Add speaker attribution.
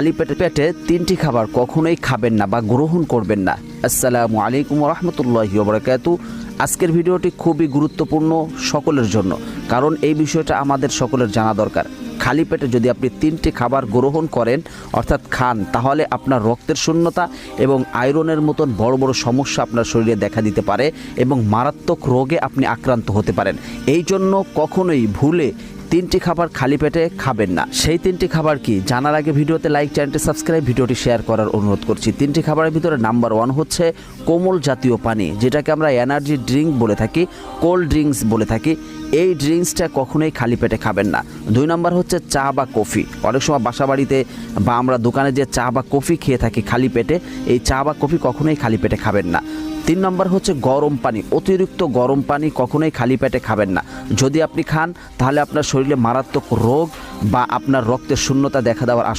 Speaker 1: খালি পেটে তিনটি খাবার কখনোই খাবেন না বা গ্রহণ করবেন না। আসসালামু আলাইকুম ওয়া রাহমাতুল্লাহি ওয়া বারাকাতুহু। আজকের ভিডিওটি খুবই গুরুত্বপূর্ণ সকলের জন্য, কারণ এই বিষয়টা আমাদের সকলের জানা দরকার। খালি পেটে যদি আপনি তিনটি খাবার গ্রহণ করেন অর্থাৎ খান, তাহলে আপনার রক্তের শূন্যতা এবং আয়রনের মতন বড় বড় সমস্যা আপনার শরীরে দেখা দিতে পারে এবং মারাত্মক রোগে আপনি আক্রান্ত হতে পারেন। এই জন্য কখনোই ভুলে তিনটি খাবার খালি পেটে খাবেন না। সেই তিনটি খাবার কি জানার আগে ভিডিওতে লাইক, চ্যানেলটি সাবস্ক্রাইব, ভিডিওটি শেয়ার করার অনুরোধ করছি। তিনটি খাবারের ভিতরে নাম্বার 1 হচ্ছে কোমল জাতীয় পানি, যেটাকে আমরা এনার্জি ড্রিঙ্ক বলে থাকি, কোল্ড ড্রিঙ্কস বলে থাকি। এই ড্রিঙ্কসটা কখনোই খালি পেটে খাবেন না। 2 নাম্বার হচ্ছে চা বা কফি। অনেক সময় বাসা বাড়িতে বা আমরা দোকানে যে চা বা কফি খেয়ে থাকি খালি পেটে, এই চা বা কফি কখনোই খালি পেটে খাবেন না। 3 নম্বর হচ্ছে গরম পানি। অতিরিক্ত গরম পানি কখনোই খালি পেটে খাবেন না। যদি আপনি খান তাহলে আপনার শরীরে মারাত্মক রোগ বা আপনার রক্তের শূন্যতা দেখা দেওয়ার